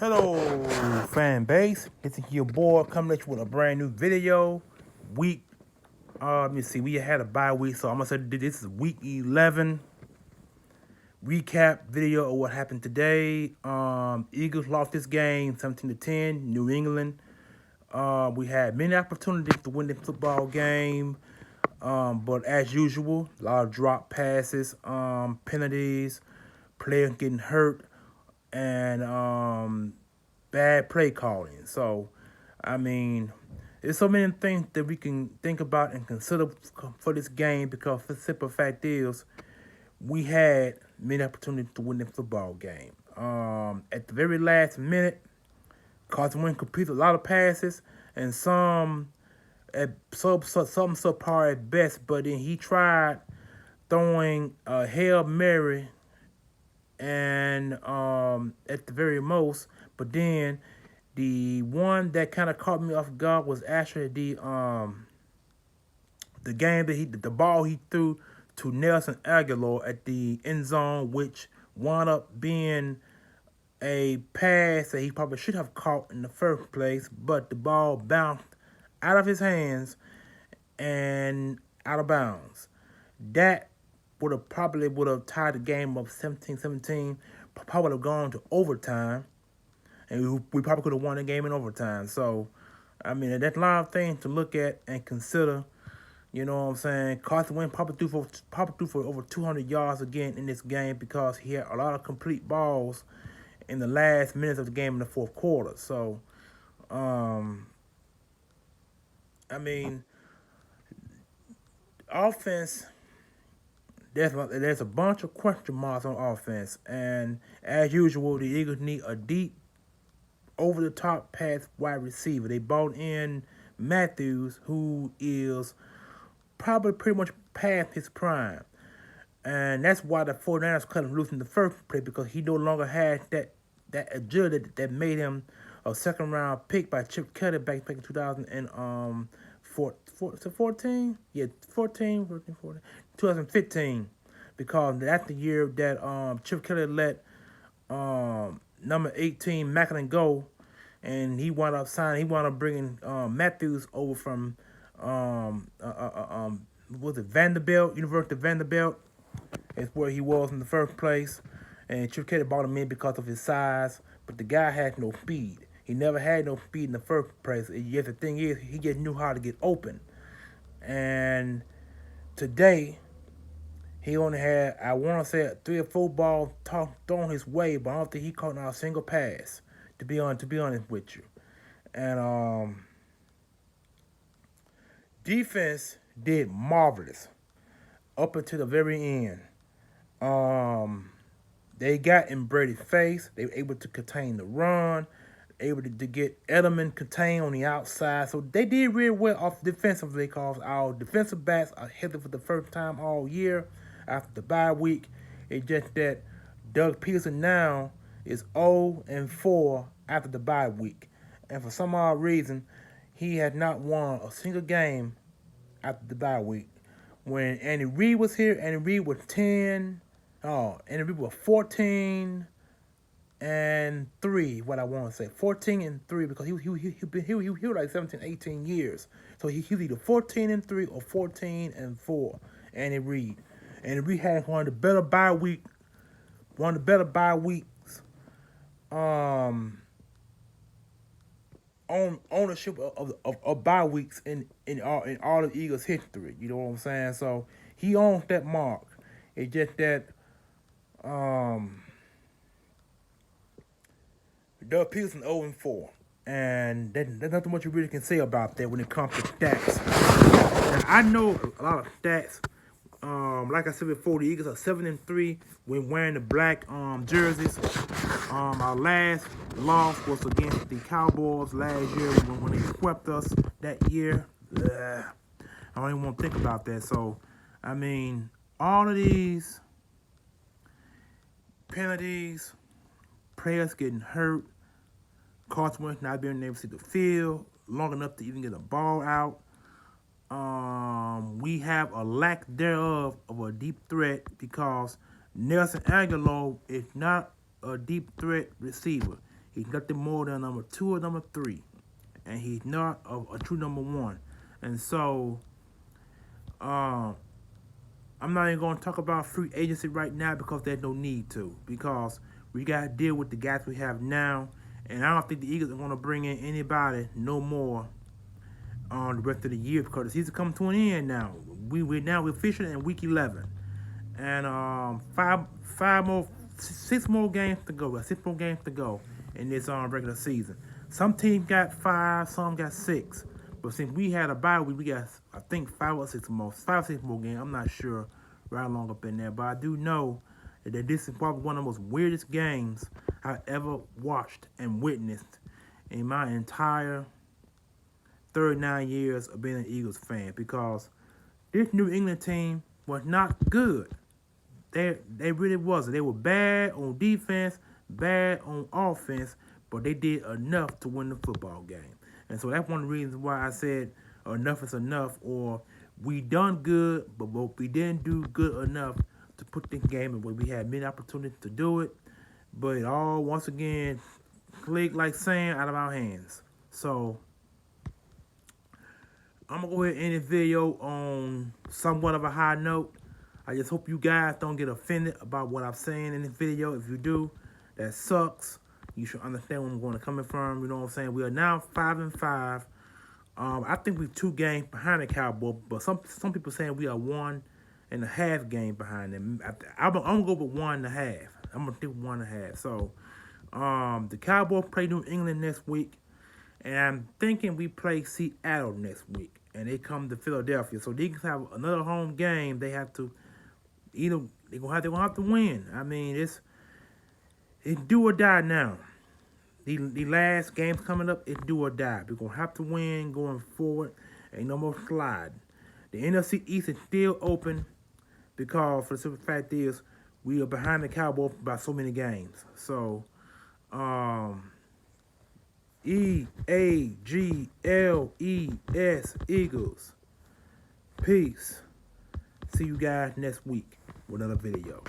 Hello, fan base. This is your boy coming at you with a brand new video. Week, let me see. We had a bye week, so I'm gonna say this is week 11 recap video of what happened today. Eagles lost this game 17-10. New England. We had many opportunities to win the football game, but as usual, a lot of drop passes, penalties, players getting hurt, and bad play calling. So, I mean, there's so many things that we can think about and consider for this game because the simple fact is we had many opportunities to win the football game. At the very last minute, Carson Wentz completed a lot of passes and some subpar at best, but then he tried throwing a Hail Mary and at the very most, but then the one that kind of caught me off guard was actually the game that the ball he threw to Nelson Aguilar at the end zone, which wound up being a pass that he probably should have caught in the first place, but the ball bounced out of his hands and out of bounds. That would have tied the game up 17-17, probably would have gone to overtime, and we probably could have won the game in overtime. So, I mean, that's a lot of things to look at and consider. You know what I'm saying? Carson Wentz probably threw for over 200 yards again in this game because he had a lot of complete balls in the last minutes of the game in the fourth quarter. So, I mean, offense, there's a bunch of question marks on offense, and as usual, the Eagles need a deep, over-the-top pass wide receiver. They brought in Matthews, who is probably pretty much past his prime, and that's why the 49ers cut him loose in the first place because he no longer had that agility that made him a second-round pick by Chip Kelly back in 2014. Yeah, 2015, because that's the year that Chip Kelly let number 18 Macklin go, and he wound up bringing Matthews over from was it Vanderbilt, University of Vanderbilt. Is where he was in the first place, and Chip Kelly brought him in because of his size, but the guy had no speed. He never had no speed in the first place. Yes, the thing is, he just knew how to get open. And today, he only had, I want to say, 3 or 4 balls thrown his way, but I don't think he caught not a single pass, to be honest with you. And defense did marvelous up until the very end. They got in Brady's face. They were able to contain the run, able to get Edelman contained on the outside. So they did really well off defensively because our defensive backs are healthy for the first time all year after the bye week. It's just that Doug Peterson now is 0-4 after the bye week. And for some odd reason, he had not won a single game after the bye week. When Andy Reid was here, Andy Reid was 14-3. What I want to say, 14-3, because he was like 17, 18 years. So he was either 14-3 or 14-4. Andy Reid. Andy Reid had one of the better bye weeks. Ownership of bye weeks in all of Eagles history. You know what I'm saying? So he owns that mark. It's just that Doug Peterson 0-4. And there's nothing much you really can say about that when it comes to stats. Now, I know a lot of stats. Like I said before, the Eagles are 7-3 when wearing the black jerseys. Our last loss was against the Cowboys last year when they swept us that year. I don't even want to think about that. So, I mean, all of these penalties, players getting hurt, Carson Wentz not being able to see the field long enough to even get a ball out. We have a lack thereof of a deep threat because Nelson Aguilar is not a deep threat receiver. He's nothing more than number 2 or number 3, and he's not a true number 1. And so, I'm not even going to talk about free agency right now because there's no need to. Because we got to deal with the guys we have now, and I don't think the Eagles are going to bring in anybody no more on the rest of the year because the season comes to an end now. We're officially in week 11, and six more games to go. 6 more games to go in this regular season. Some teams got 5, some got 6. But since we had a bye week, we got I think 5 or 6 more games. I'm not sure right along up in there, but I do know that this is probably one of the most weirdest games I ever watched and witnessed in my entire 39 years of being an Eagles fan, because this New England team was not good. They really wasn't. They were bad on defense, bad on offense, but they did enough to win the football game. And so that's one of the reasons why I said enough is enough, or we done good, but we didn't do good enough to put this game away. We had many opportunities to do it, but it all, once again, clicked like sand out of our hands. So I'm going to go ahead and end this video on somewhat of a high note. I just hope you guys don't get offended about what I'm saying in this video. If you do, that sucks. You should understand where I'm going to come from. You know what I'm saying? We are now 5-5. I think we're 2 games behind the Cowboys, but some people saying we are 1.5 games behind them. I'm gonna go with 1.5. I'm gonna think 1.5. So, the Cowboys play New England next week, and I'm thinking we play Seattle next week, and they come to Philadelphia. So they can have another home game. They have to they're gonna have to win. I mean, it's do or die now. The last games coming up, it's do or die. We're going to have to win going forward. Ain't no more sliding. The NFC East is still open because, for the simple fact is, we are behind the Cowboys by so many games. So, EAGLES, Eagles. Peace. See you guys next week with another video.